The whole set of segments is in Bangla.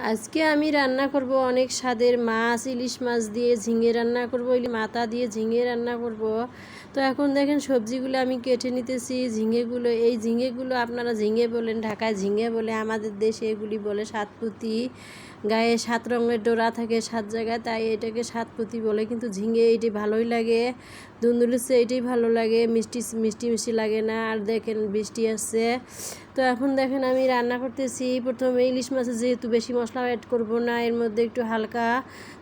আজকে আমি রান্না করব অনেক স্বাদের মাছ, ইলিশ মাছ দিয়ে ঝিঙে রান্না করব, মাথা দিয়ে ঝিঙে রান্না করব। তো এখন দেখেন সবজিগুলো আমি কেটে নিতেছি। ঝিঙেগুলো, এই ঝিঙেগুলো আপনারা ঝিঙে বলেন, ঢাকায় ঝিঙে বলে, আমাদের দেশে এগুলি বলে সাতপুতি। গায়ে 7 রঙের ডোরা থাকে 7 জায়গায়, তাই এটাকে সাতপুতি বলে। কিন্তু ঝিঙে এটি ভালোই লাগে, দুন্দুলির এটাই ভালো লাগে, মিষ্টি মিষ্টি মিষ্টি লাগে না। আর দেখেন বৃষ্টি আসছে। তো এখন দেখেন আমি রান্না করতেছি। প্রথমে ইলিশ মাছে যেহেতু বেশি মশলা অ্যাড করব না, এর মধ্যে একটু হালকা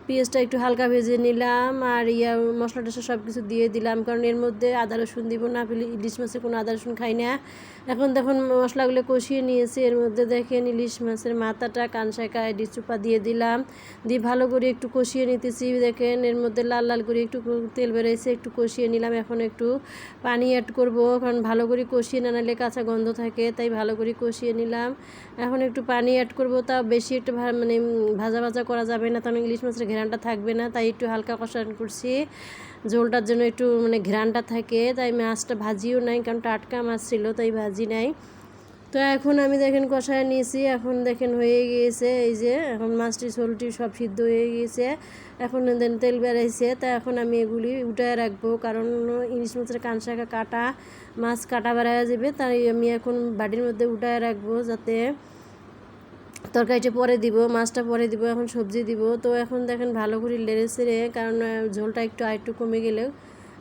পেঁয়াজটা একটু হালকা ভেজে নিলাম, আর মশলা টশলা সব কিছু দিয়ে দিলাম, কারণ এর মধ্যে আদা রসুন দিব না। ইলিশ মাছে কোনো আদা রসুন খাই না। এখন দেখুন মশলাগুলো কষিয়ে নিয়েছি। এর মধ্যে দেখেন ইলিশ মাছের মাথাটা, কানসাকা, এডি চুপা দিয়ে দিলাম, দিয়ে ভালো করে একটু কষিয়ে নিতেছি। দেখেন এর মধ্যে লাল লাল করে একটু তেল বেড়েছে, একটু কষিয়ে নিলাম। এখন একটু পানি অ্যাড করব, কারণ ভালো করে কষিয়ে না নিলে কাঁচা গন্ধ থাকে, তাই ভালো করে কষিয়ে নিলাম। এখন একটু পানি অ্যাড করব, তা বেশি একটু মানে ভাজা ভাজা করা যাবে না, কারণ ইলিশ মাছের ঘ্রাণটা থাকবে না, তাই একটু হালকা কষানো করছি। ঝোলটার জন্য একটু মানে ঘ্রাণটা থাকে, তাই মাছটা ভাজিও নাই, কারণ টাটকা মাছ ছিল, তাই ভাজি নাই। তো এখন আমি দেখেন কষায় নিয়েছি। এখন দেখেন হয়ে গিয়েছে, এই যে এখন মাছটি ঝোলটি সব সিদ্ধ হয়ে গিয়েছে। এখন দেন তেল বেড়াইছে, তা এখন আমি এগুলি উঠায় রাখবো, কারণ ইলিশ মাছের কানসাকা কাটা, মাছ কাটা বেড়ায় যাবে, তাই আমি এখন বাটির মধ্যে উঠায় রাখবো, যাতে তরকারিটা পরে দিব, মাছটা পরে দিব, এখন সবজি দিব। তো এখন দেখেন ভালো করে লেড়ে ছেড়ে, কারণ ঝোলটা একটু আরেকটু কমে গেলে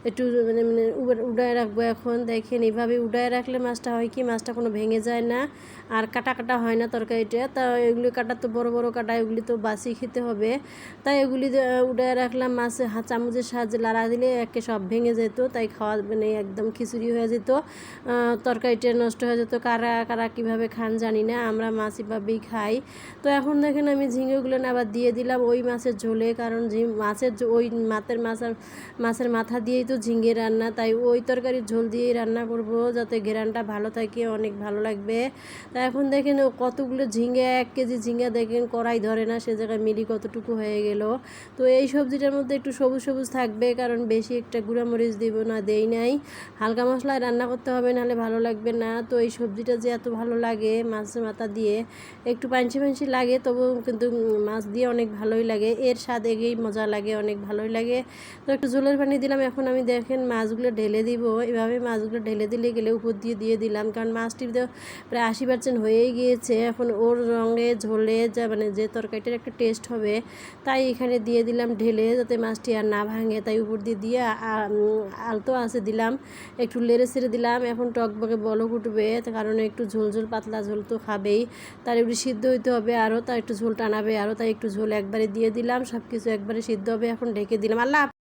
একটু মানে মানে উড়ায় রাখবো। এখন দেখেন এইভাবে উড়ায় রাখলে মাছটা হয় কি, মাছটা কোনো ভেঙে যায় না, আর কাটা কাটা হয় না তরকারিটা। তা এগুলি কাটা তো বড় বড় কাটা, এগুলি তো বাসি খেতে হবে, তাই এগুলি উড়ায় রাখলাম। মাছে চামচের সাহায্যে লাড়া দিলে একে সব ভেঙে যেত, তাই খাওয়া মানে একদম খিচুড়ি হয়ে যেত, তরকারিটা নষ্ট হয়ে যেত। কারা কারা কীভাবে খান জানি না, আমরা মাছ এভাবেই খাই। তো এখন দেখেন আমি ঝিঙেগুলো আবার দিয়ে দিলাম ওই মাছের ঝোলে, কারণ মাছের ওই মাছের মাথা দিয়েই তো ঝিঙে রান্না, তাই ওই তরকারির ঝোল দিয়েই রান্না করব, যাতে ঘেরানটা ভালো থাকে, অনেক ভালো লাগবে। তা এখন দেখেন কতগুলো ঝিঙে, 1 কেজি ঝিঙে দেখেন কড়াই ধরে না, সে জায়গায় মিলি কতটুকু হয়ে গেল। তো এই সবজিটার মধ্যে একটু সবুজ সবুজ থাকবে, কারণ বেশি একটা গুঁড়ামরিচ দিব না, দেই নাই। হালকা মশলায় রান্না করতে হবে, নাহলে ভালো লাগবে না। তো এই সবজিটা যে এত ভালো লাগে মাছের মাথা দিয়ে, একটু পাঞ্চি পাঞ্চি লাগে, তবুও কিন্তু মাছ দিয়ে অনেক ভালোই লাগে, এর স্বাদ এগেই মজা লাগে, অনেক ভালোই লাগে। তো একটু ঝোলের পানি দিলাম। এখন আমি দেখেন মাছগুলো ঢেলে দিব, এভাবে মাছগুলো ঢেলে দিলে গেলে উপর দিয়ে দিয়ে দিলাম, কারণ মাছটি তো প্রায় 80% হয়েই গিয়েছে। এখন ওর রঙে ঝোলে যা মানে যে তরকারিটার একটা টেস্ট হবে, তাই এখানে দিয়ে দিলাম ঢেলে, যাতে মাছটি আর না ভাঙে, তাই উপর দিয়ে দিয়ে আলতো আছে দিলাম, একটু লেড়ে ছেড়ে দিলাম। এখন টকবকে বলক উঠবে, কারণ একটু ঝোল ঝোল পাতলা ঝোল তো খাবেই, তার একটু সিদ্ধ হইতে হবে আরও, তাই একটু ঝোল টানাবে আরও, তাই একটু ঝোল একবারে দিয়ে দিলাম, সব কিছু একবারে সিদ্ধ হবে। এখন ঢেকে দিলাম। আল্লাহ।